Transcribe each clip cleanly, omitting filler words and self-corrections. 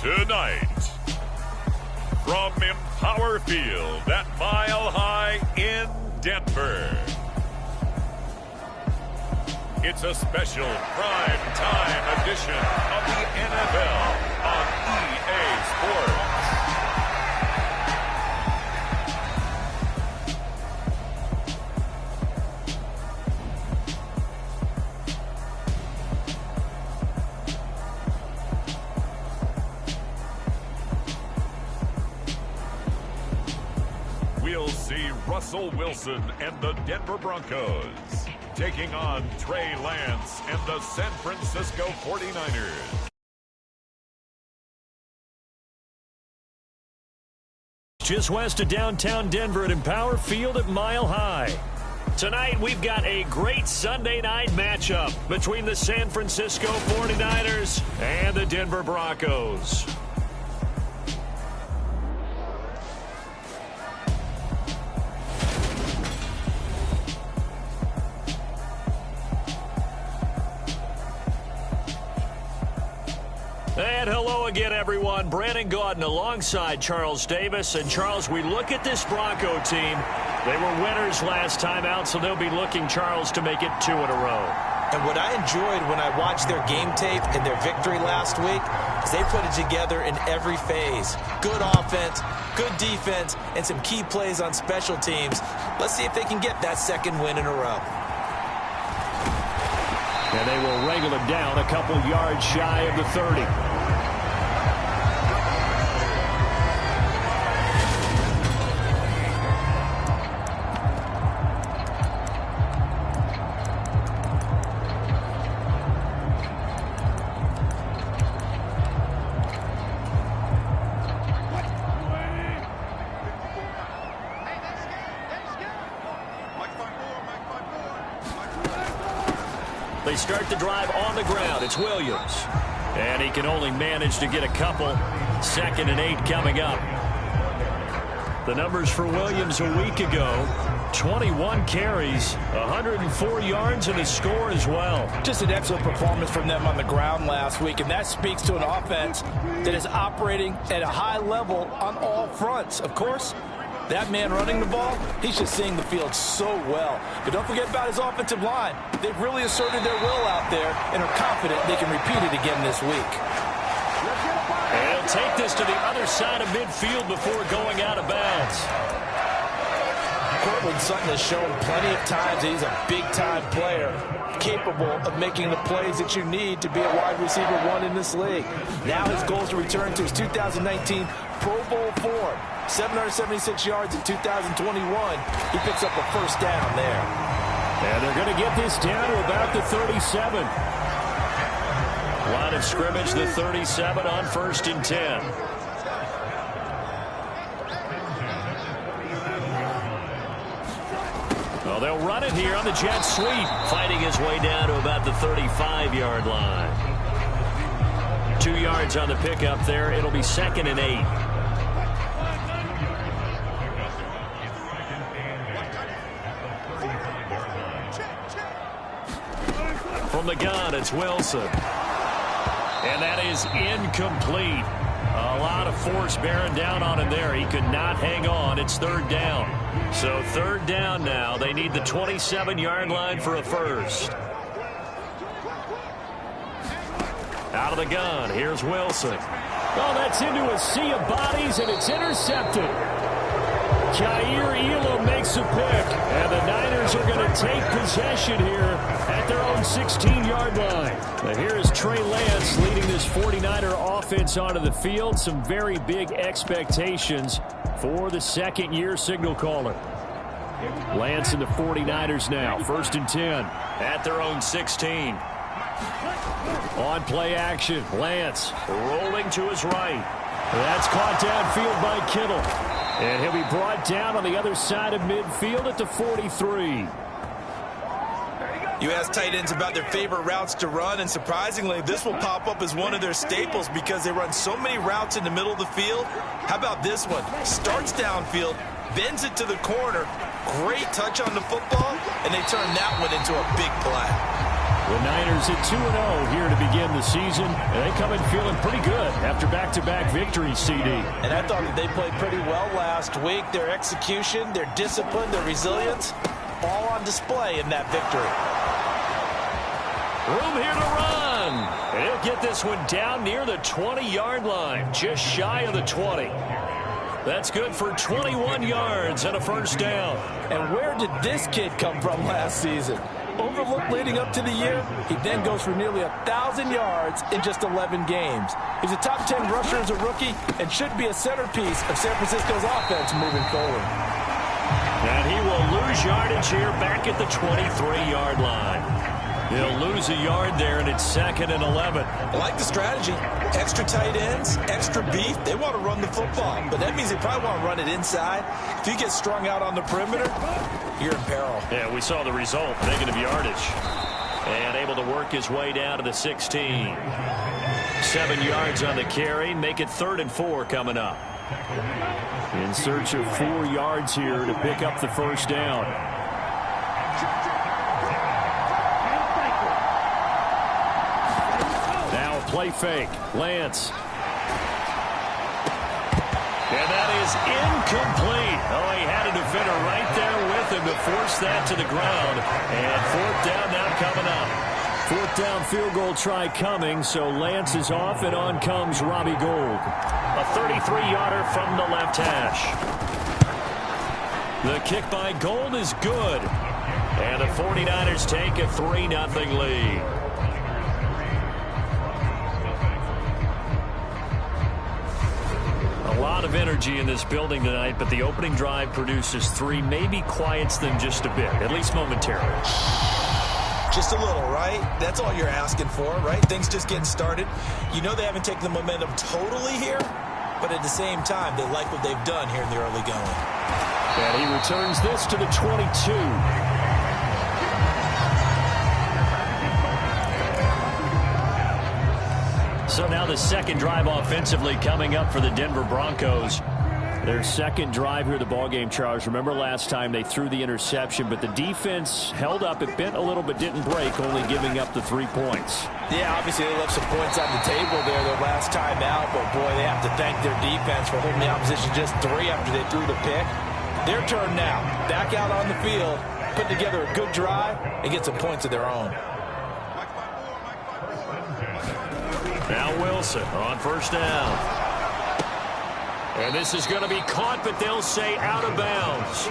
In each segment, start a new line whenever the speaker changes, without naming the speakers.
Tonight, from Empower Field at Mile High in Denver, it's a special prime time edition of the NFL on EA Sports. We'll see Russell Wilson and the Denver Broncos taking on Trey Lance and the San Francisco 49ers.
Just west of downtown Denver at Empower Field at Mile High. Tonight, we've got a great Sunday night matchup between the San Francisco 49ers and the Denver Broncos. And hello again, everyone. Brandon Gaudin alongside Charles Davis. And, Charles, we look at this Bronco team. They were winners last time out, so they'll be looking, Charles, to make it 2 in a row.
And what I enjoyed when I watched their game tape and their victory last week is they put it together in every phase. Good offense, good defense, and some key plays on special teams. Let's see if they can get that second win in a row.
And they will wrangle him down a couple yards shy of the 30. They start the drive on the ground. It's Williams. And he can only manage to get a couple. 2nd and 8 coming up. The numbers for Williams a week ago. 21 carries, 104 yards, and a score as well.
Just an excellent performance from them on the ground last week, and that speaks to an offense that is operating at a high level on all fronts. Of course, that man running the ball, he's just seeing the field so well. But don't forget about his offensive line. They've really asserted their will out there and are confident they can repeat it again this week.
And he'll take this to the other side of midfield before going out of bounds.
Cortland Sutton has shown plenty of times that he's a big-time player, capable of making the plays that you need to be a wide receiver 1 in this league. Now his goal is to return to his 2019 Pro Bowl form. 776 yards in 2021. He picks up a first down there.
And they're going to get this down to about the 37. Line of scrimmage, the 37 on 1st and 10. Well, they'll run it here on the jet sweep, fighting his way down to about the 35-yard line. 2 yards on the pickup there. It'll be 2nd and 8. From the gun, it's Wilson. And that is incomplete. A lot of force bearing down on him there. He could not hang on. It's 3rd down. So 3rd down now. They need the 27-yard line for a first. Out of the gun. Here's Wilson. Oh, that's into a sea of bodies, and it's intercepted. Jair Elam makes a pick, and the Niners are going to take possession here at their own 16-yard line. Now here is Trey Lance leading this 49er offense onto the field. Some very big expectations for the second-year signal caller. Lance and the 49ers now. 1st and 10 at their own 16. On play action, Lance rolling to his right. That's caught downfield by Kittle. And he'll be brought down on the other side of midfield at the 43.
You ask tight ends about their favorite routes to run, and surprisingly, this will pop up as one of their staples because they run so many routes in the middle of the field. How about this one? Starts downfield, bends it to the corner, great touch on the football, and they turn that one into a big play.
The Niners at 2-0 here to begin the season. And they come in feeling pretty good after back-to-back victories, CD.
And I thought that they played pretty well last week. Their execution, their discipline, their resilience, all on display in that victory.
Room here to run. And he'll get this one down near the 20-yard line, just shy of the 20. That's good for 21 yards and a first down.
And where did this kid come from last season? Overlooked leading up to the year, he then goes for nearly 1,000 yards in just 11 games. He's a top 10 rusher as a rookie and should be a centerpiece of San Francisco's offense moving forward.
And he will lose yardage here back at the 23-yard line. He'll lose a yard there, and it's 2nd and 11.
I like the strategy. Extra tight ends, extra beef. They want to run the football, but that means they probably want to run it inside. If you get strung out on the perimeter, you're in peril.
Yeah, we saw the result. Negative yardage. And able to work his way down to the 16. 7 yards on the carry. Make it 3rd and 4 coming up. In search of 4 yards here to pick up the first down. Play fake. Lance. And that is incomplete. Oh, he had a defender right there with him to force that to the ground. And 4th down now coming up. 4th down field goal try coming, so Lance is off, and on comes Robbie Gould. A 33-yarder from the left hash. The kick by Gould is good. And the 49ers take a 3-0 lead. A lot of energy in this building tonight, but the opening drive produces 3, maybe quiets them just a bit, at least momentarily.
Just a little, right? That's all you're asking for, right? Things just getting started. You know they haven't taken the momentum totally here, but at the same time, they like what they've done here in the early going.
And he returns this to the 22. So now the second drive offensively coming up for the Denver Broncos. Their second drive here of the ballgame, Charles. Remember last time they threw the interception, but the defense held up. It bent a little but didn't break, only giving up the 3 points.
Yeah, obviously they left some points on the table there their last time out, but boy, they have to thank their defense for holding the opposition just 3 after they threw the pick. Their turn now. Back out on the field, put together a good drive, and get some points of their own.
Now Wilson on first down. And this is going to be caught, but they'll say out of bounds.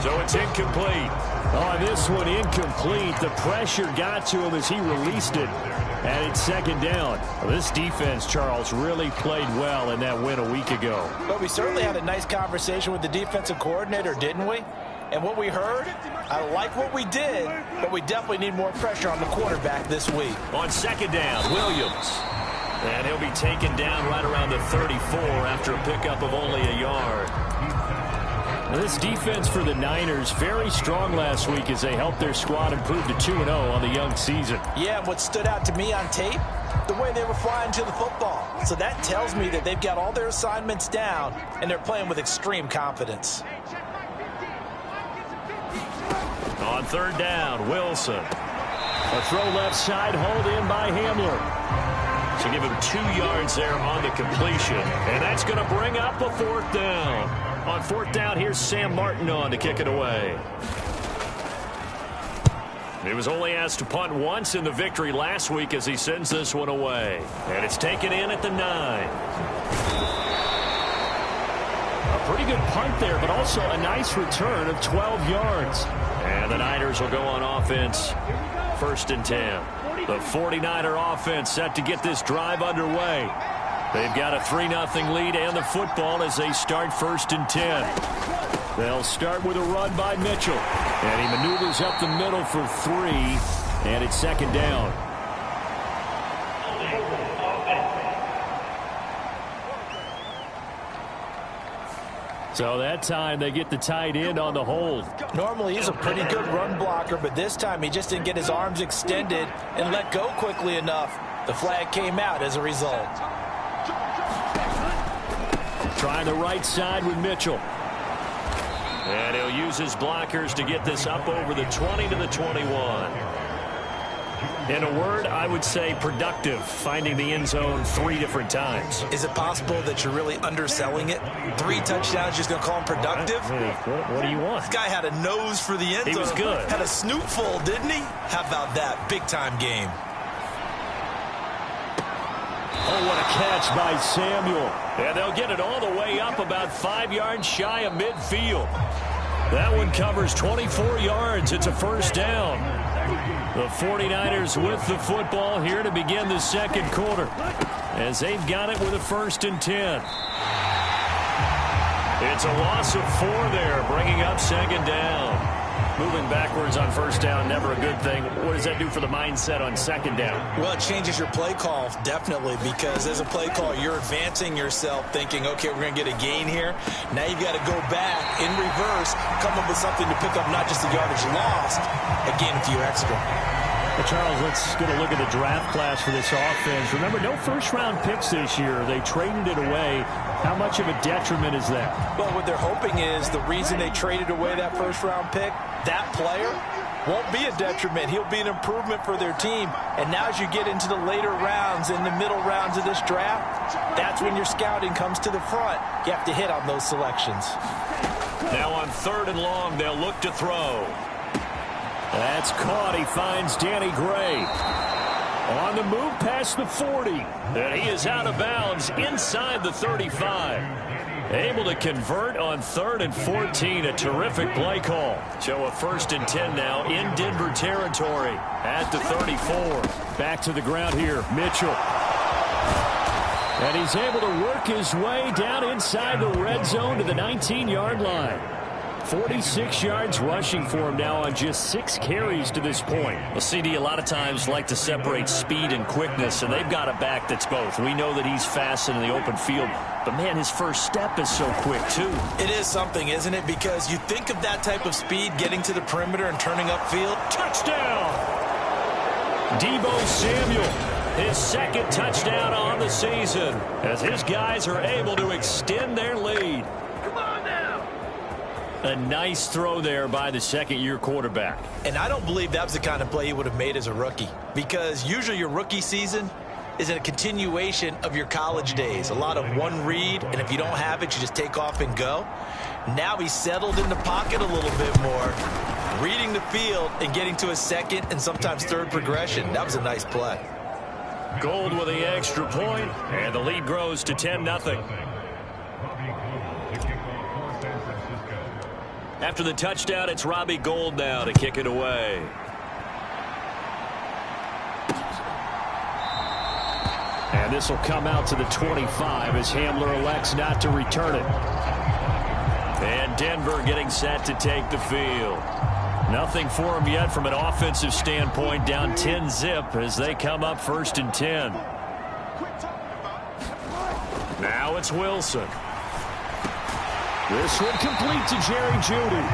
So it's incomplete. Oh, this one incomplete. The pressure got to him as he released it. And it's 2nd down. Well, this defense, Charles, really played well in that win a week ago.
But we certainly had a nice conversation with the defensive coordinator, didn't we? And what we heard, I like what we did, but we definitely need more pressure on the quarterback this week.
On 2nd down, Williams. And he'll be taken down right around the 34 after a pickup of only a yard. Now this defense for the Niners, very strong last week as they helped their squad improve to 2-0 on the young season.
Yeah, and what stood out to me on tape, the way they were flying to the football. So that tells me that they've got all their assignments down, and they're playing with extreme confidence.
On 3rd down, Wilson. A throw left side, hauled in by Hamler. So give him 2 yards there on the completion. And that's going to bring up a 4th down. On 4th down, here's Sam Martin on to kick it away. He was only asked to punt once in the victory last week as he sends this one away. And it's taken in at the 9. A pretty good punt there, but also a nice return of 12 yards. And the Niners will go on offense. 1st and 10. The 49er offense set to get this drive underway. They've got a 3-0 lead and the football as they start 1st and 10. They'll start with a run by Mitchell. And he maneuvers up the middle for 3. And it's 2nd down. So that time they get the tight end on the hold.
Normally he's a pretty good run blocker, but this time he just didn't get his arms extended and let go quickly enough. The flag came out as a result.
Trying the right side with Mitchell. And he'll use his blockers to get this up over the 20 to the 21. In a word, I would say productive, finding the end zone 3 different times.
Is it possible that you're really underselling it? 3 touchdowns, just going to call him productive?
What do you want?
This guy had a nose for the end zone.
He was good.
Had a snootful, didn't he? How about that? Big-time game.
Oh, what a catch by Samuel. And they'll get it all the way up about 5 yards shy of midfield. That one covers 24 yards. It's a first down. The 49ers with the football here to begin the second quarter, as they've got it with a 1st and 10. It's a loss of 4 there, bringing up 2nd down. Moving backwards on 1st down, never a good thing. What does that do for the mindset on 2nd down?
Well, it changes your play call, definitely, because as a play call, you're advancing yourself thinking, okay, we're going to get a gain here. Now you've got to go back in reverse, come up with something to pick up not just the yardage lost, but gain a few extra.
Well, Charles, let's get a look at the draft class for this offense. Remember, no first-round picks this year. They traded it away. How much of a detriment is that?
Well, what they're hoping is the reason they traded away that first-round pick, that player won't be a detriment. He'll be an improvement for their team. And now as you get into the later rounds and the middle rounds of this draft, that's when your scouting comes to the front. You have to hit on those selections.
Now on 3rd and long, they'll look to throw. That's caught. He finds Danny Gray. On the move past the 40. And he is out of bounds inside the 35. Able to convert on 3rd and 14. A terrific play call. So a 1st and 10 now in Denver territory at the 34. Back to the ground here. Mitchell. And he's able to work his way down inside the red zone to the 19-yard line. 46 yards rushing for him now on just 6 carries to this point. Well, CD, a lot of times like to separate speed and quickness, and they've got a back that's both. We know that he's fast in the open field, but, man, his first step is so quick, too.
It is something, isn't it? Because you think of that type of speed getting to the perimeter and turning upfield.
Touchdown! Deebo Samuel, his 2nd touchdown on the season, as his guys are able to extend their lead. A nice throw there by the 2nd-year quarterback.
And I don't believe that was the kind of play he would have made as a rookie, because usually your rookie season is a continuation of your college days. A lot of one read, and if you don't have it, you just take off and go. Now he's settled in the pocket a little bit more, reading the field and getting to a 2nd and sometimes 3rd progression. That was a nice play.
Gold with the extra point, and the lead grows to 10-0. After the touchdown, it's Robbie Gould now to kick it away. And this will come out to the 25 as Hamler elects not to return it. And Denver getting set to take the field. Nothing for him yet from an offensive standpoint, down 10-0 as they come up 1st and 10. Now it's Wilson. This one complete to Jerry Jeudy.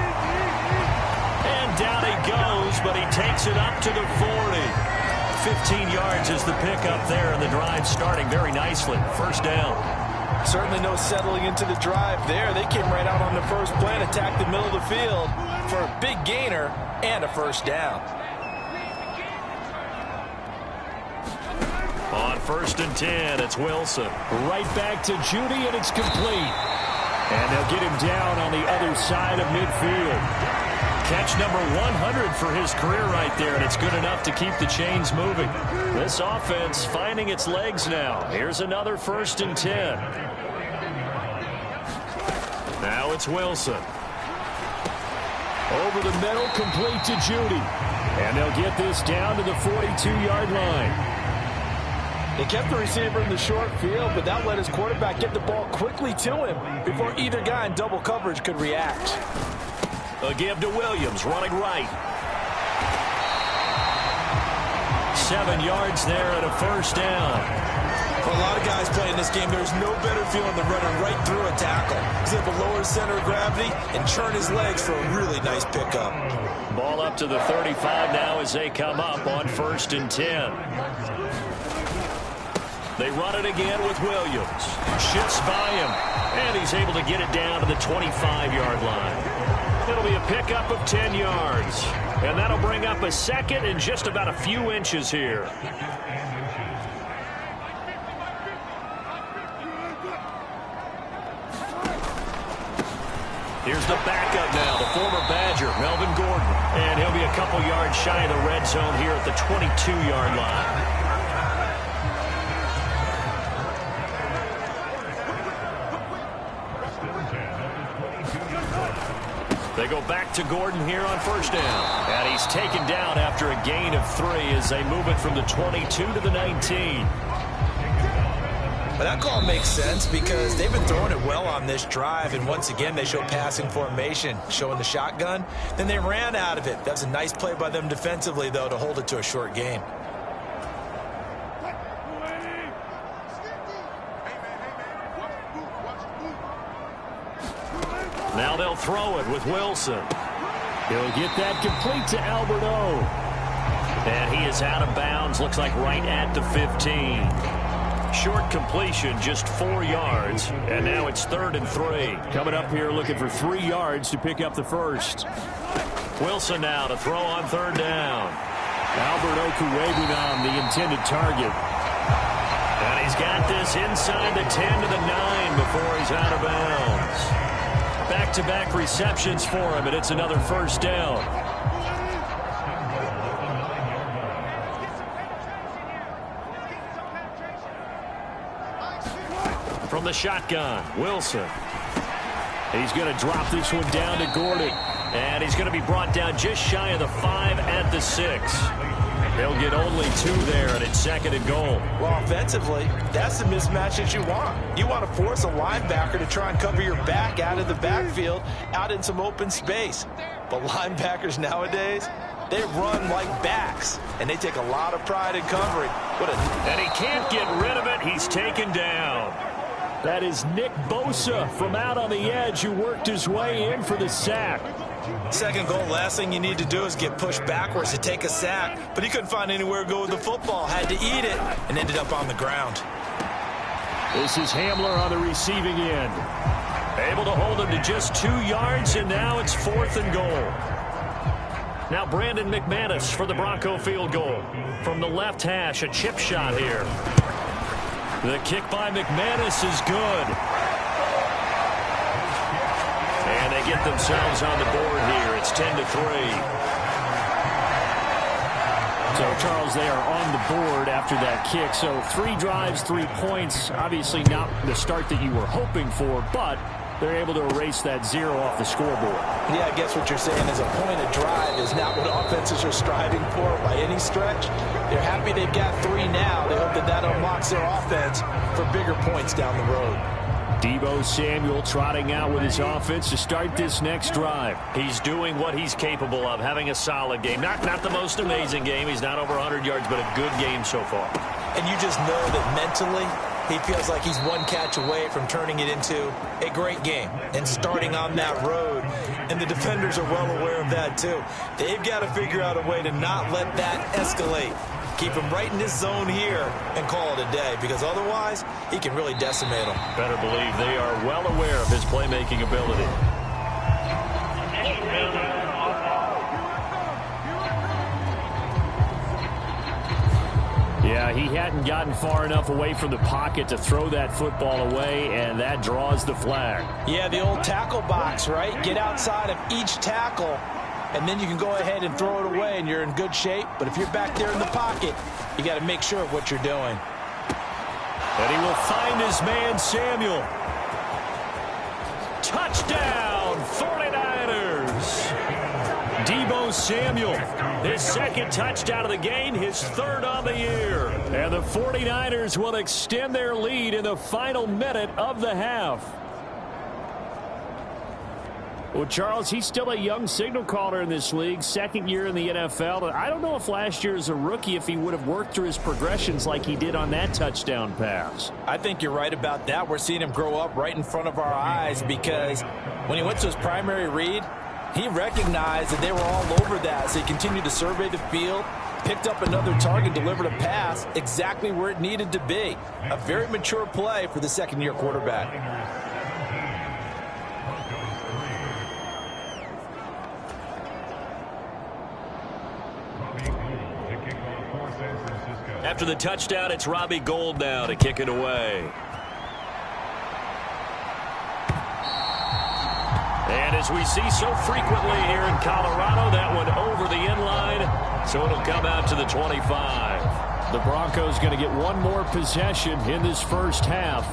And down he goes, but he takes it up to the 40. 15 yards is the pickup there, and the drive starting very nicely. 1st down.
Certainly no settling into the drive there. They came right out on the first play and attacked the middle of the field for a big gainer and a 1st down.
On 1st and 10, it's Wilson. Right back to Jeudy, and it's complete. And they'll get him down on the other side of midfield. Catch number 100 for his career right there, and it's good enough to keep the chains moving. This offense finding its legs now. Here's another 1st and 10. Now it's Wilson. Over the middle, complete to Jeudy. And they'll get this down to the 42-yard line.
They kept the receiver in the short field, but that let his quarterback get the ball quickly to him before either guy in double coverage could react.
A give to Williams, running right. 7 yards there and a 1st down.
For a lot of guys playing this game, there's no better feeling than running right through a tackle. He's able to lower his center of gravity and churn his legs for a really nice pickup.
Ball up to the 35 now as they come up on 1st and 10. They run it again with Williams. Shifts by him, and he's able to get it down to the 25-yard line. It'll be a pickup of 10 yards, and that'll bring up a second and just about a few inches here. Here's the backup now, the former Badger, Melvin Gordon. And he'll be a couple yards shy of the red zone here at the 22-yard line. They go back to Gordon here on first down. And he's taken down after a gain of 3 as they move it from the 22 to the 19.
But that call makes sense because they've been throwing it well on this drive, and once again they show passing formation, showing the shotgun. Then they ran out of it. That's a nice play by them defensively, though, to hold it to a short gain.
Now they'll throw it with Wilson. He'll get that complete to Alberto. And he is out of bounds, looks like right at the 15. Short completion, just 4 yards, and now it's 3rd and 3.
Coming up here looking for 3 yards to pick up the first.
Wilson now to throw on 3rd down.
Alberto waving on the intended target.
And he's got this inside the 10 to the 9 before he's out of bounds. Back-to-back receptions for him, and it's another first down. From the shotgun, Wilson. He's going to drop this one down to Gordon. And he's going to be brought down just shy of the 5 at the 6. They'll get only 2 there, and it's 2nd and goal.
Well, offensively, that's the mismatch that you want. You want to force a linebacker to try and cover your back out of the backfield, out in some open space. But linebackers nowadays, they run like backs, and they take a lot of pride in covering.
And he can't get rid of it. He's taken down.
That is Nick Bosa from out on the edge who worked his way in for the sack.
2nd goal, last thing you need to do is get pushed backwards to take a sack. But he couldn't find anywhere to go with the football, had to eat it, and ended up on the ground.
This is Hamler on the receiving end.
Able to hold him to just 2 yards, and now it's 4th and goal. Now Brandon McManus for the Bronco field goal. From the left hash, a chip shot here. The kick by McManus is good. And they get themselves on the board here. It's 10 to 3.
So, Charles, they are on the board after that kick. So 3 drives, 3 points. Obviously not the start that you were hoping for, but they're able to erase that 0 off the scoreboard.
Yeah, I guess what you're saying is a point of drive is not what offenses are striving for by any stretch. They're happy they've got 3 now. They hope that that unlocks their offense for bigger points down the road.
Deebo Samuel trotting out with his offense to start this next drive.
He's doing what he's capable of, having a solid game. Not the most amazing game. He's not over 100 yards, but a good game so far.
And you just know that mentally he feels like he's one catch away from turning it into a great game and starting on that road. And the defenders are well aware of that, too. They've got to figure out a way to not let that escalate. Keep him right in this zone here and call it a day, because otherwise he can really decimate them.
Better believe they are well aware of his playmaking ability.
Yeah, he hadn't gotten far enough away from the pocket to throw that football away, and that draws the flag.
Yeah, the old tackle box, right? Get outside of each tackle, and then you can go ahead and throw it away, and you're in good shape. But if you're back there in the pocket, you got to make sure of what you're doing.
And he will find his man, Samuel. Touchdown, 49ers. Deebo Samuel, his 2nd touchdown of the game, his 3rd on the year.
And the 49ers will extend their lead in the final minute of the half. Well, Charles, he's still a young signal caller in this league, 2nd year in the NFL. I don't know if last year as a rookie, if he would have worked through his progressions like he did on that touchdown pass.
I think you're right about that. We're seeing him grow up right in front of our eyes, because when he went to his primary read, he recognized that they were all over that, so he continued to survey the field,
Picked up another target, delivered a pass exactly where it needed to be. A very mature play for the second-year quarterback.
After the touchdown, it's Robbie Gould now to kick it away. And as we see so frequently here in Colorado, that one over the end line, so it'll come out to the 25.
The Broncos going to get one more possession in this first half.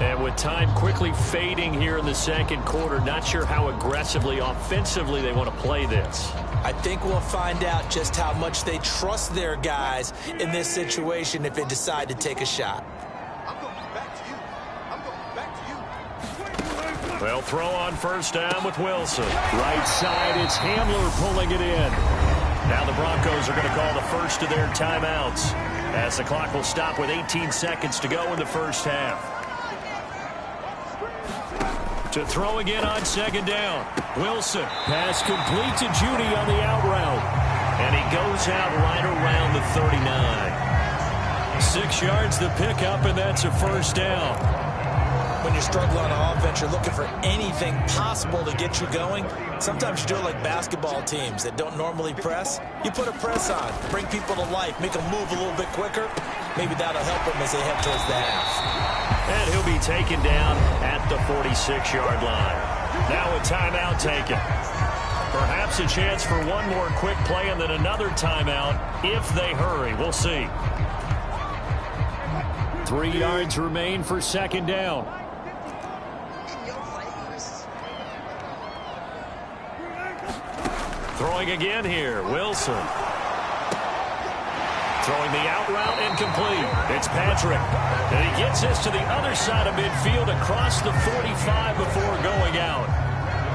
And with time quickly fading here in the second quarter, not sure how aggressively, offensively they want to play this.
I think we'll find out just how much they trust their guys in this situation if they decide to take a shot.
They'll throw on first down with Wilson.
Right side, it's Hamler pulling it in.
Now the Broncos are going to call the first of their timeouts as the clock will stop with 18 seconds to go in the first half. To throw again on second down. Wilson.
Pass complete to Judy on the out route.
And he goes out right around the 39. 6 yards the pickup, and that's a first down.
When you're struggling on offense, you're looking for anything possible to get you going. Sometimes you do it like basketball teams that don't normally press. You put a press on, bring people to life, make them move a little bit quicker. Maybe that'll help them as they head towards the half.
And he'll be taken down at the 46-yard line. Now a timeout taken. Perhaps a chance for one more quick play and then another timeout if they hurry. We'll see.
3 yards remain for second down.
Throwing again here, Wilson. Throwing the out route incomplete. It's Patrick. And he gets this to the other side of midfield across the 45 before going out.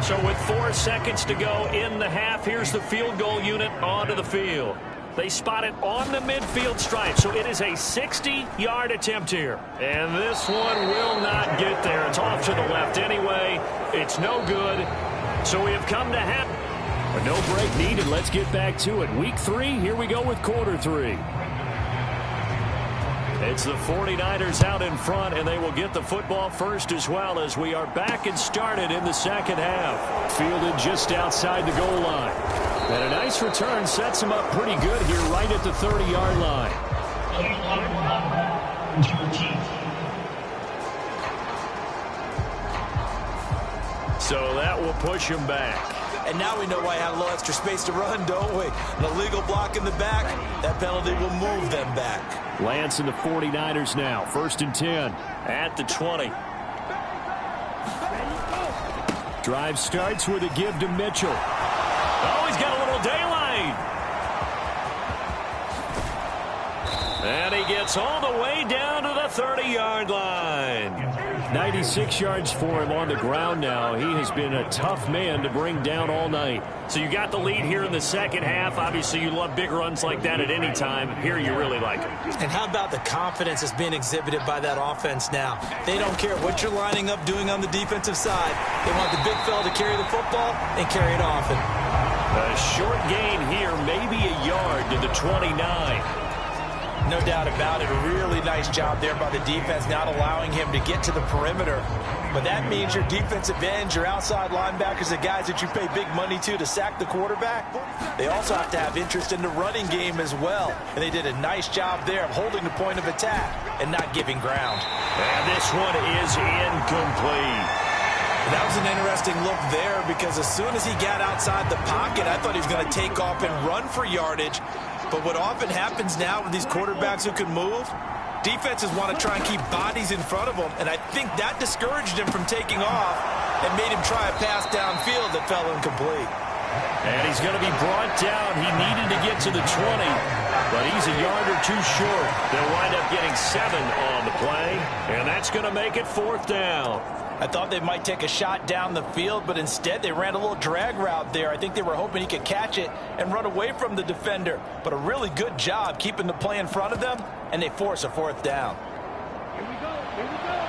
So with 4 seconds to go in the half, here's the field goal unit onto the field. They spot it on the midfield stripe, so it is a 60-yard attempt here. And this one will not get there. It's off to the left anyway. It's no good. So we have come to half.
But no break needed. Let's get back to it. Week 3, here we go with quarter 3.
It's the 49ers out in front, and they will get the football first as well as we are back and started in the second half.
Fielded just outside the goal line. And a nice return sets him up pretty good here right at the 30-yard line.
So that will push him back.
And now we know why I had a little extra space to run, don't we? An illegal block in the back, that penalty will move them back.
Lance and the 49ers now, 1st and 10.
At the 20.
Drive starts with a give to Mitchell.
Oh, he's got a little daylight. And he gets all the way down to the 30-yard line.
96 yards for him on the ground now. He has been a tough man to bring down all night.
So you got the lead here in the second half. Obviously, you love big runs like that at any time. Here, you really like it.
And how about the confidence that's being exhibited by that offense now? They don't care what you're lining up doing on the defensive side. They want the big fella to carry the football and carry it often.
A short gain here, maybe a yard to the 29.
No doubt about it. A really nice job there by the defense, not allowing him to get to the perimeter. But that means your defensive ends, your outside linebackers, the guys that you pay big money to sack the quarterback, they also have to have interest in the running game as well. And they did a nice job there of holding the point of attack and not giving ground.
And this one is incomplete.
That was an interesting look there because as soon as he got outside the pocket, I thought he was going to take off and run for yardage. But what often happens now with these quarterbacks who can move, defenses want to try and keep bodies in front of them, and I think that discouraged him from taking off and made him try a pass downfield that fell incomplete.
And he's going to be brought down. He needed to get to the 20, but he's a yard or two short. They'll wind up getting 7 on the play, and that's going to make it 4th down.
I thought they might take a shot down the field, but instead they ran a little drag route there. I think they were hoping he could catch it and run away from the defender. But a really good job keeping the play in front of them, and they force a 4th down.
Here we go. Here we go.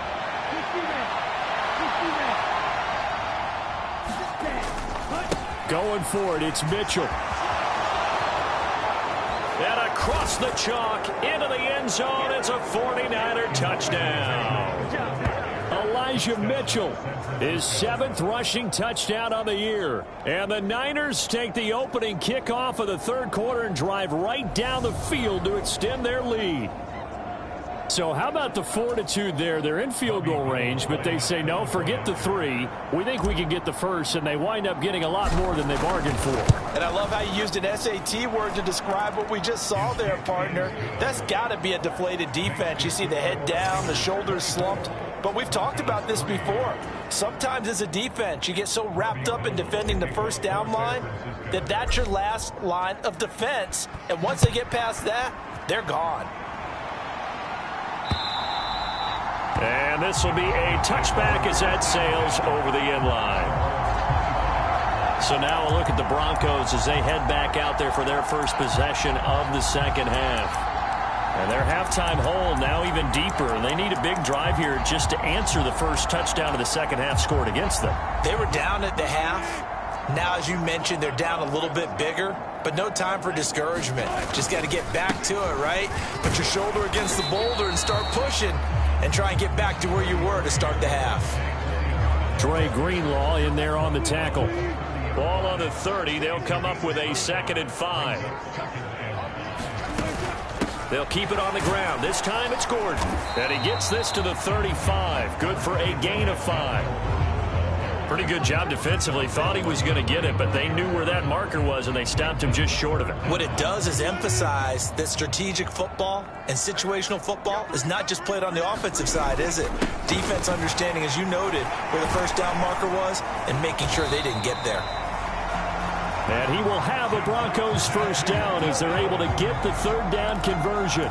Going for it, it's Mitchell.
And across the chalk into the end zone. It's a 49er touchdown. Elijah Mitchell, his 7th rushing touchdown on the year. And the Niners take the opening kickoff of the third quarter and drive right down the field to extend their lead. So how about the fortitude there? They're in field goal range, but they say, no, forget the 3. We think we can get the first, and they wind up getting a lot more than they bargained for.
And I love how you used an SAT word to describe what we just saw there, partner. That's got to be a deflated defense. You see the head down, the shoulders slumped. But we've talked about this before. Sometimes as a defense, you get so wrapped up in defending the first down line that that's your last line of defense. And once they get past that, they're gone.
And this will be a touchback as that sails over the end line. So now we'll look at the Broncos as they head back out there for their first possession of the second half. And their halftime hole now even deeper. They need a big drive here just to answer the first touchdown of the second half scored against them.
They were down at the half. Now, as you mentioned, they're down a little bit bigger, but no time for discouragement. Just got to get back to it, right? Put your shoulder against the boulder and start pushing and try and get back to where you were to start the half.
Dre Greenlaw in there on the tackle. Ball on the 30. They'll come up with a 2nd and 5. They'll keep it on the ground. This time it's Gordon. And he gets this to the 35. Good for a gain of 5. Pretty good job defensively. Thought he was going to get it, but they knew where that marker was, and they stopped him just short of it.
What it does is emphasize that strategic football and situational football is not just played on the offensive side, is it? Defense understanding, as you noted, where the first down marker was and making sure they didn't get there.
And he will have a Broncos first down as they're able to get the third down conversion.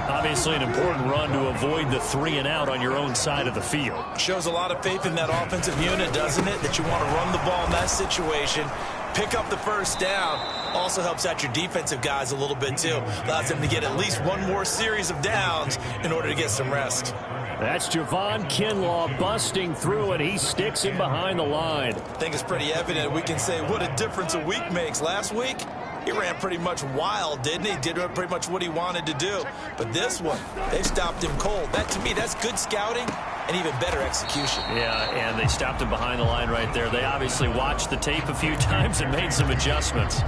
Obviously an important run to avoid the 3 and out on your own side of the field.
Shows a lot of faith in that offensive unit, doesn't it? That you want to run the ball in that situation, pick up the first down. Also helps out your defensive guys a little bit too. Allows them to get at least one more series of downs in order to get some rest.
That's Javon Kinlaw busting through, and he sticks him behind the line.
I think it's pretty evident. We can say what a difference a week makes. Last week, he ran pretty much wild, didn't he? Did pretty much what he wanted to do. But this one, they stopped him cold. That, to me, that's good scouting and even better execution.
Yeah, and they stopped him behind the line right there. They obviously watched the tape a few times and made some adjustments.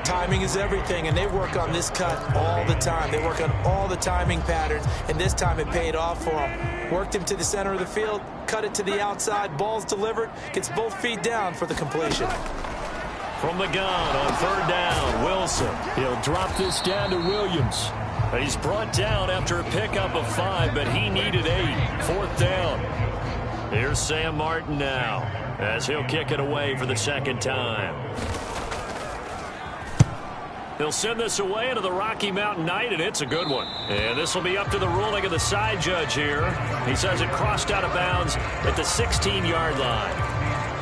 Timing is everything, and they work on this cut all the time. They work on all the timing patterns, and this time it paid off for him. Worked him to the center of the field, cut it to the outside, ball's delivered, gets both feet down for the completion.
From the gun on third down, Wilson. He'll drop this down to Williams. He's brought down after a pickup of 5, but he needed 8. 4th down. Here's Sam Martin now as he'll kick it away for the second time. He'll send this away into the Rocky Mountain Night, and it's a good one. And this will be up to the ruling of the side judge here. He says it crossed out of bounds at the 16-yard line.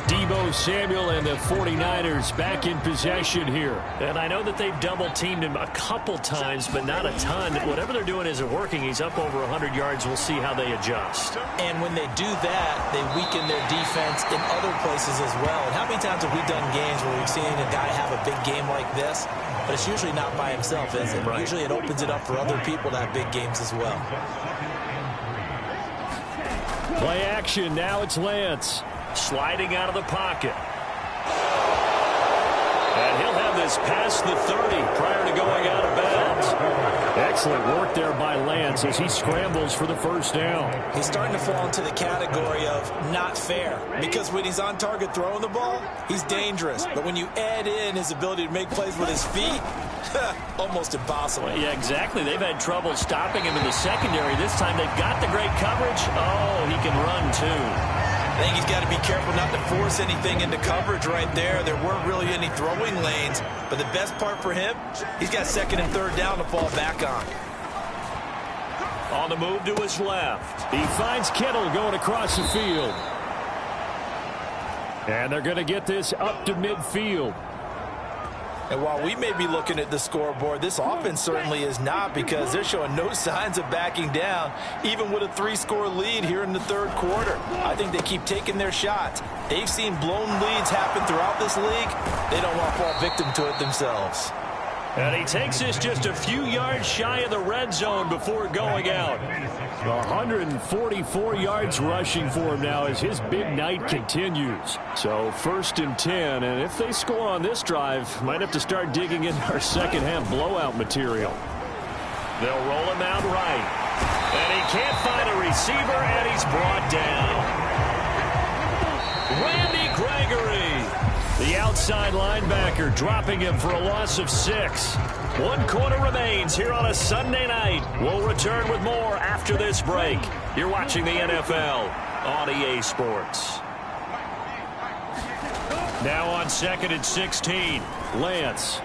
Deebo Samuel and the 49ers back in possession here. And I know that they've double-teamed him a couple times, but not a ton. Whatever they're doing isn't working. He's up over 100 yards. We'll see how they adjust.
And when they do that, they weaken their defense in other places as well. And how many times have we done games where we've seen a guy have a big game like this? But it's usually not by himself, is it? Right. Usually it opens it up for other people to have big games as well.
Play action. Now it's Lance. Sliding out of the pocket. And he'll have this past the 30 prior to going out of bounds. Excellent work there by Lance as he scrambles for the first down.
He's starting to fall into the category of not fair, because when he's on target throwing the ball, he's dangerous. But when you add in his ability to make plays with his feet, almost impossible.
Well, yeah, exactly. They've had trouble stopping him in the secondary. This time they've got the great coverage. Oh, he can run too.
I think he's got to be careful not to force anything into coverage right there. There weren't really any throwing lanes. But the best part for him, he's got 2nd and 3rd down to fall back on.
On the move to his left. He finds Kittle going across the field. And they're going to get this up to midfield.
And while we may be looking at the scoreboard, this offense certainly is not, because they're showing no signs of backing down, even with a 3-score lead here in the third quarter. I think they keep taking their shots. They've seen blown leads happen throughout this league. They don't want to fall victim to it themselves.
And he takes this just a few yards shy of the red zone before going out.
144 yards rushing for him now as his big night continues. So 1st and 10, and if they score on this drive, might have to start digging into our second half blowout material.
They'll roll him out right. And he can't find a receiver, and he's brought down. Randy Gregory, the outside linebacker, dropping him for a loss of 6. 1 quarter remains here on a Sunday night. We'll return with more after this break. You're watching the NFL on EA Sports. Now on 2nd and 16, Lance.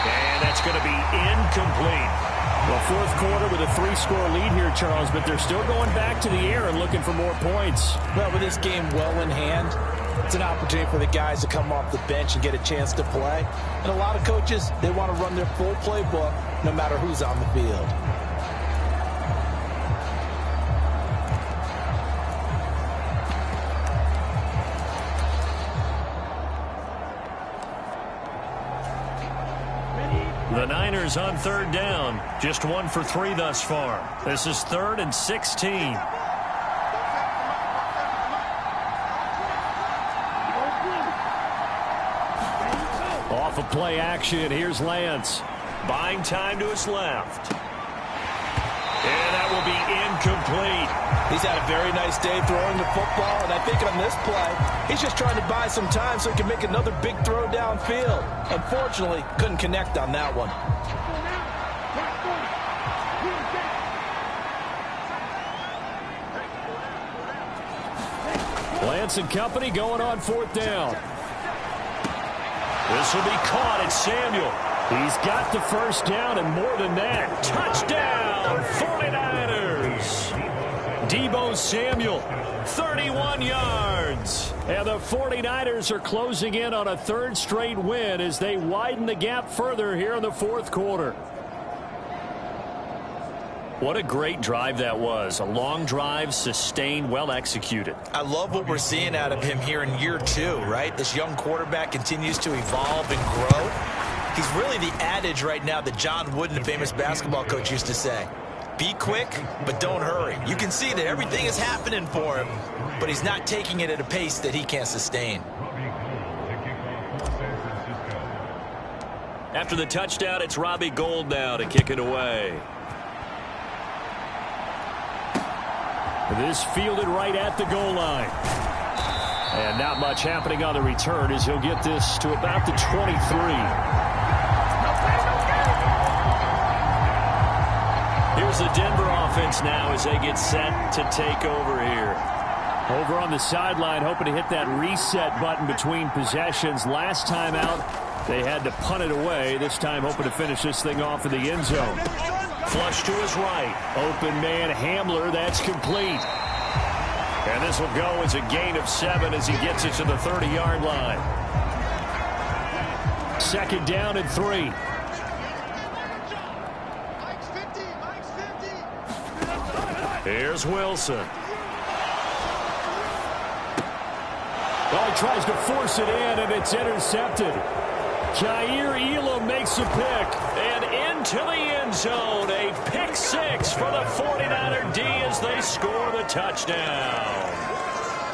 And that's going to be incomplete.
Well, 4th quarter with a 3-score lead here, Charles, but they're still going back to the air and looking for more points.
Well, with this game well in hand, it's an opportunity for the guys to come off the bench and get a chance to play. And a lot of coaches, they want to run their full playbook no matter who's on the field.
The Niners on 3rd down. Just 1 for 3 thus far. This is 3rd and 16.
Off of play action, here's Lance.
Buying time to his left. And that will be incomplete.
He's had a very nice day throwing the football, and I think on this play, he's just trying to buy some time so he can make another big throw downfield. Unfortunately, couldn't connect on that one.
Lance and company going on 4th down.
This will be caught at Samuel.
He's got the 1st down and more than that.
Touchdown, 49ers. Deebo Samuel, 31 yards.
And the 49ers are closing in on a 3rd straight win as they widen the gap further here in the 4th quarter.
What a great drive that was. A long drive, sustained, well executed.
I love what we're seeing out of him here in year 2, right? This young quarterback continues to evolve and grow. He's really the adage right now that John Wooden, the famous basketball coach, used to say. Be quick, but don't hurry. You can see that everything is happening for him, but he's not taking it at a pace that he can't sustain.
After the touchdown, it's Robbie Gould now to kick it away.
This fielded right at the goal line. And not much happening on the return as he'll get this to about the 23.
Here's the Denver offense now as they get set to take over here.
Over on the sideline, hoping to hit that reset button between possessions. Last time out, they had to punt it away. This time, hoping to finish this thing off in the end zone.
Flush to his right.
Open man Hamler, that's complete.
And this will go as a gain of 7 as he gets it to the 30-yard line.
2nd down and 3.
Here's Wilson.
Well, he tries to force it in, and it's intercepted. Jair Elam makes a pick.
And into the end zone. A pick 6 for the 49er D as they score the touchdown.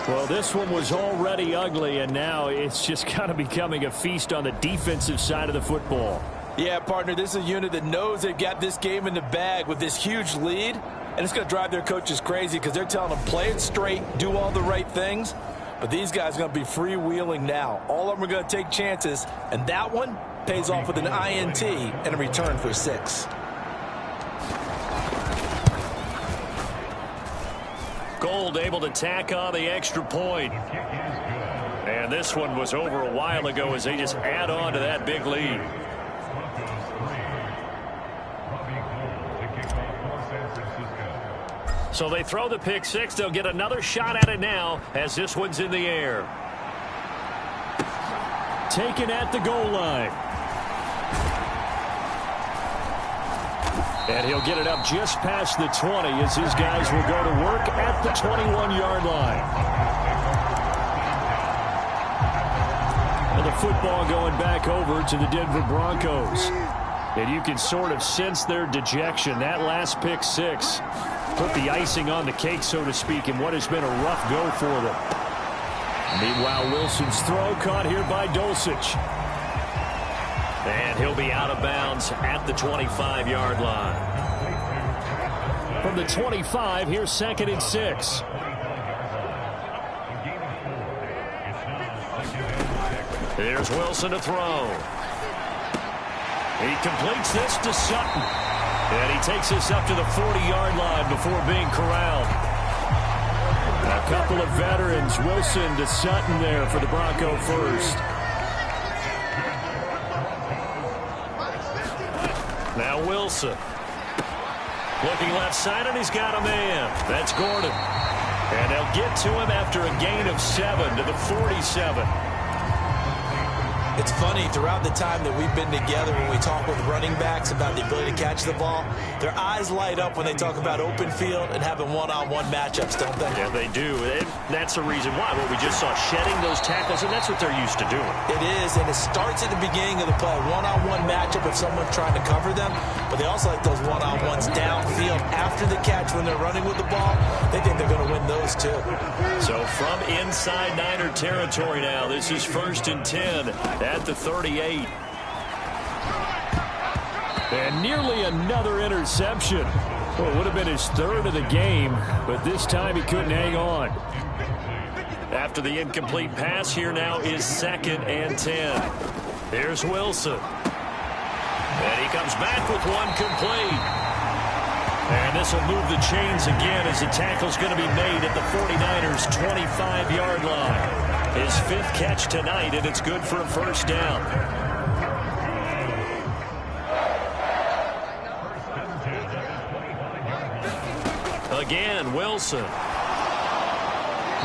Well, this one was already ugly, and now it's just kind of becoming a feast on the defensive side of the football.
Yeah, partner, this is a unit that knows they've got this game in the bag with this huge lead, and it's going to drive their coaches crazy because they're telling them play it straight, do all the right things. But these guys are going to be freewheeling now. All of them are going to take chances, and that one pays off with an INT and a return for 6.
Gould able to tack on the extra point. And this one was over a while ago as they just add on to that big lead. So they throw the pick 6. They'll get another shot at it now as this one's in the air.
Taken at the goal line. And he'll get it up just past the 20 as his guys will go to work at the 21-yard line.
And the football going back over to the Denver Broncos. And you can sort of sense their dejection. That last pick six put the icing on the cake, so to speak, in what has been a rough go for them. Meanwhile, Wilson's throw caught here by Dulcich. And he'll be out of bounds at the 25-yard line. From the 25, here's 2nd and 6. Here's Wilson to throw. He completes this to Sutton. And he takes us up to the 40-yard line before being corralled. A couple of veterans, Wilson to Sutton there for the Bronco first. Now Wilson. Looking left side, and he's got a man. That's Gordon. And they'll get to him after a gain of 7 to the 47.
It's funny, throughout the time that we've been together, when we talk with running backs about the ability to catch the ball, their eyes light up when they talk about open field and having one-on-one matchups, don't they?
Yeah, they do. And that's the reason why. Well, we just saw shedding those tackles, and that's what they're used to doing.
It is, and it starts at the beginning of the play. One-on-one matchup if someone's trying to cover them, but they also like those one-on-ones downfield after the catch when they're running with the ball. They think they're going to win those, too.
So from inside Niner territory now, this is 1st and 10 at the 38. And nearly another interception. Well, it would have been his 3rd of the game, but this time he couldn't hang on. After the incomplete pass, here now is 2nd and 10. Here's Wilson. And he comes back with one complete. And this will move the chains again as the tackle's going to be made at the 49ers' 25-yard line. His 5th catch tonight, and it's good for a first down. Again, Wilson.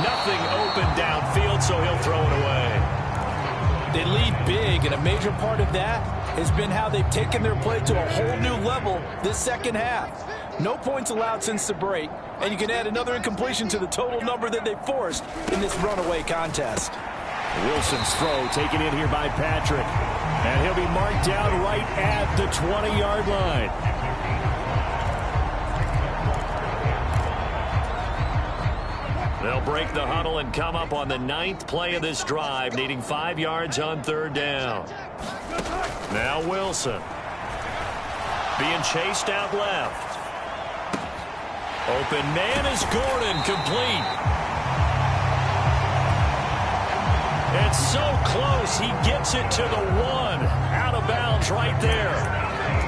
Nothing open downfield, so he'll throw it away.
They lead big, and a major part of that has been how they've taken their play to a whole new level this second half. No points allowed since the break, and you can add another incompletion to the total number that they forced in this runaway contest.
Wilson's throw taken in here by Patrick. And he'll be marked down right at the 20-yard line. They'll break the huddle and come up on the 9th play of this drive, needing 5 yards on 3rd down. Now Wilson. Being chased out left. Open man is Gordon, complete. It's so close, he gets it to the 1. Out of bounds right there.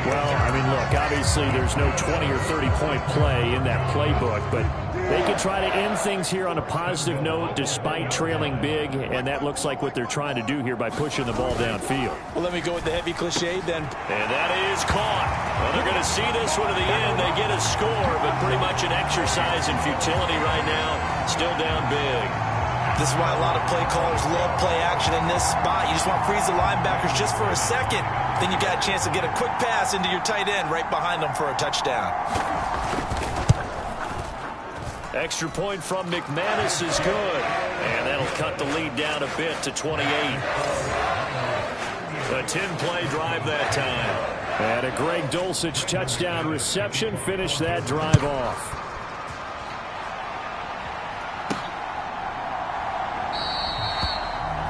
Well, I mean, look, obviously there's no 20 or 30-point play in that playbook, but they can try to end things here on a positive note despite trailing big, and that looks like what they're trying to do here by pushing the ball downfield.
Well, let me go with the heavy cliche then.
And that is caught. Well, they're going to see this one to the end. They get a score, but pretty much an exercise in futility right now. Still down big.
This is why a lot of play callers love play action in this spot. You just want to freeze the linebackers just for a second. Then you got a chance to get a quick pass into your tight end right behind them for a touchdown.
Extra point from McManus is good. And that'll cut the lead down a bit to 28. A 10-play drive that time. And a Greg Dulcich touchdown reception finished that drive off.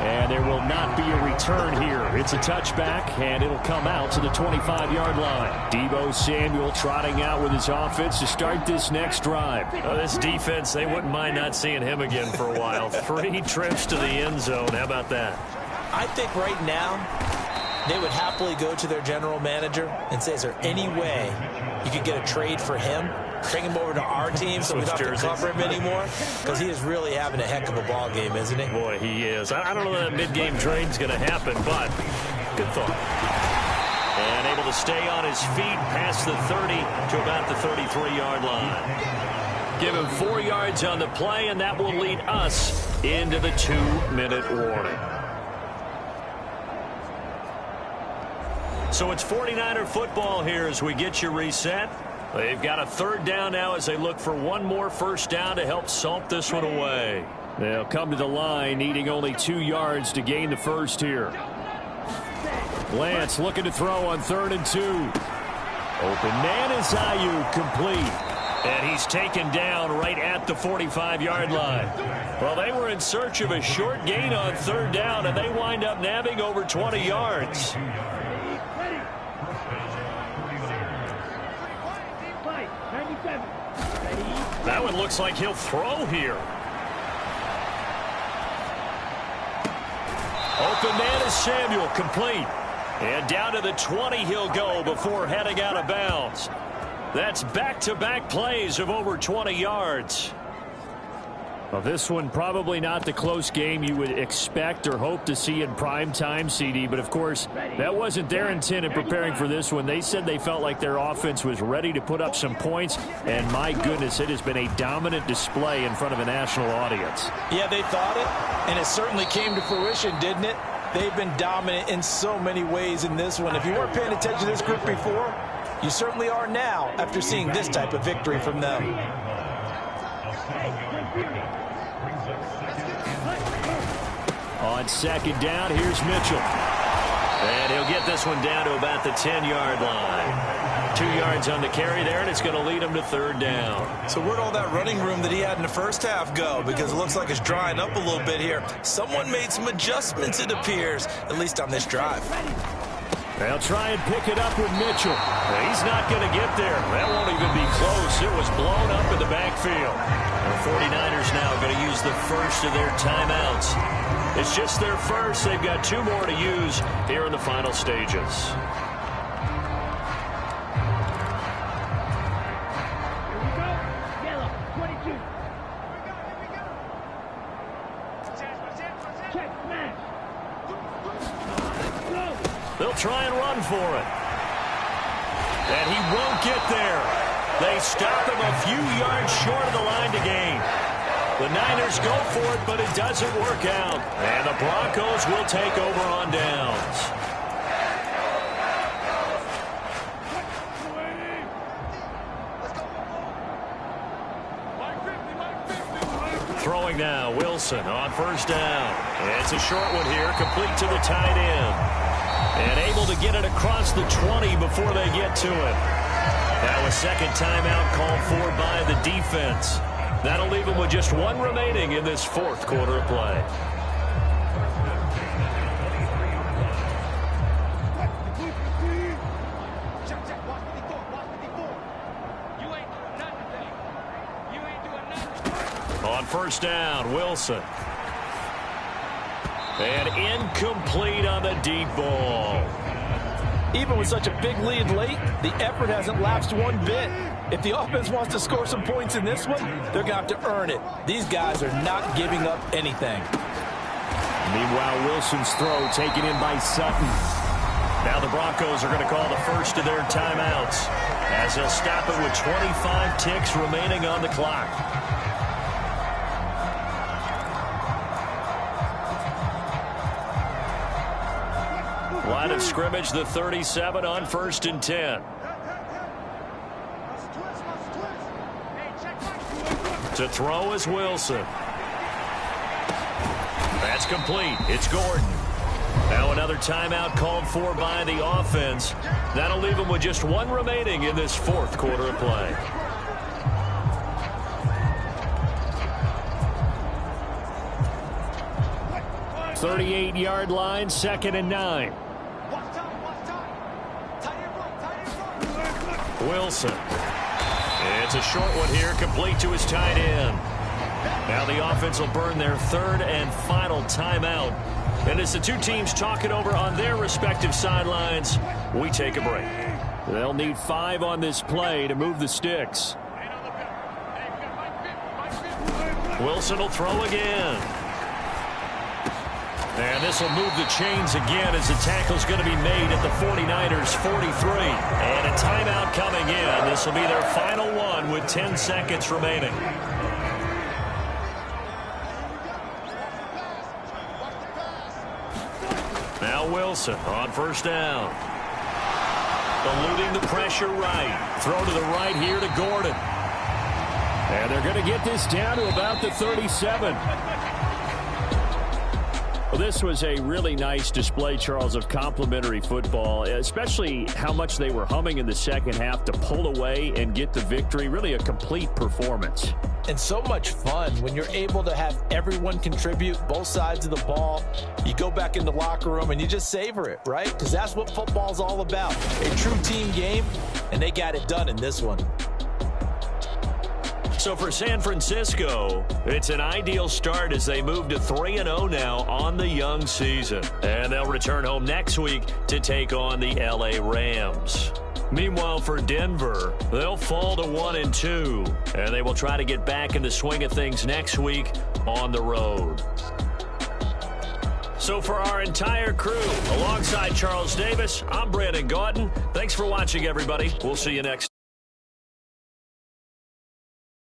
And there will not be a return here. It's a touchback, and it'll come out to the 25-yard line. Deebo Samuel trotting out with his offense to start this next drive. This defense, they wouldn't mind not seeing him again for a while. 3 trips to the end zone. How about that?
I think right now they would happily go to their general manager and say, is there any way you could get a trade for him? Bring him over to our team so we don't have to cover him anymore, because he is really having a heck of a ball game, isn't he?
Boy, he is. I don't know that mid-game trade's going to happen, but good thought. And able to stay on his feet past the 30 to about the 33-yard line. Give him 4 yards on the play, and that will lead us into the 2-minute warning. So it's 49er football here as we get you reset. They've got a 3rd down now as they look for one more first down to help salt this one away. They'll come to the line, needing only 2 yards to gain the first here. Lance looking to throw on 3rd and 2. Open man is Ayuk, complete. And he's taken down right at the 45-yard line. Well, they were in search of a short gain on 3rd down, and they wind up nabbing over 20 yards. That one looks like he'll throw here. Open man is Samuel, complete. And down to the 20 he'll go before heading out of bounds. That's back-to-back plays of over 20 yards. Well, this one probably not the close game you would expect or hope to see in prime time, CD. But, of course, that wasn't their intent in preparing for this one. They said they felt like their offense was ready to put up some points. And, my goodness, it has been a dominant display in front of a national audience. Yeah, they thought it, and it certainly came to fruition, didn't it? They've been dominant in so many ways in this one. If you weren't paying attention to this group before, you certainly are now after seeing this type of victory from them. On 2nd down, here's Mitchell. And he'll get this one down to about the 10-yard line. 2 yards on the carry there, and it's going to lead him to 3rd down. So where'd all that running room that he had in the first half go? Because it looks like it's drying up a little bit here. Someone made some adjustments, it appears, at least on this drive. They'll try and pick it up with Mitchell. He's not going to get there. That won't even be close. It was blown up in the backfield. The 49ers now going to use the first of their timeouts. It's just their first. They've got 2 more to use here in the final stages. They'll try and run for it. And he won't get there. They stop him a few yards short of the line to gain. The Niners go for it, but it doesn't work out. And the Broncos will take over on downs. Throwing now, Wilson on 1st down. It's a short one here, complete to the tight end. And able to get it across the 20 before they get to it. That was 2nd timeout called for by the defense. That'll leave them with just 1 remaining in this 4th quarter of play. On 1st down, Wilson. And incomplete on the deep ball. Even with such a big lead late, the effort hasn't lapsed one bit. If the offense wants to score some points in this one, they're going to have to earn it. These guys are not giving up anything. Meanwhile, Wilson's throw taken in by Sutton. Now the Broncos are going to call the first of their timeouts as they'll stop it with 25 ticks remaining on the clock. Line of scrimmage, the 37 on 1st and 10. To throw is Wilson. That's complete. It's Gordon. Now another timeout called for by the offense. That'll leave them with just 1 remaining in this 4th quarter of play. .38-yard line, 2nd and 9. Wilson. It's a short one here, complete to his tight end. Now the offense will burn their 3rd and final timeout. And as the 2 teams talk it over on their respective sidelines, we take a break. They'll need 5 on this play to move the sticks. Wilson will throw again. And this will move the chains again as the tackle's going to be made at the 49ers 43. And a timeout coming in. This will be their final one with 10 seconds remaining. Now Wilson on 1st down. Eluding the pressure right. Throw to the right here to Gordon. And they're going to get this down to about the 37. Well, this was a really nice display, Charles, of complimentary football, especially how much they were humming in the second half to pull away and get the victory. Really a complete performance.
And so much fun when you're able to have everyone contribute, both sides of the ball. You go back in the locker room and you just savor it, right? Because that's what football's all about. A true team game, and they got it done in this one.
So for San Francisco, it's an ideal start as they move to 3-0 now on the young season. And they'll return home next week to take on the LA Rams. Meanwhile, for Denver, they'll fall to 1-2, and they will try to get back in the swing of things next week on the road. So for our entire crew, alongside Charles Davis, I'm Brandon Gaudin. Thanks for watching, everybody. We'll see you next time.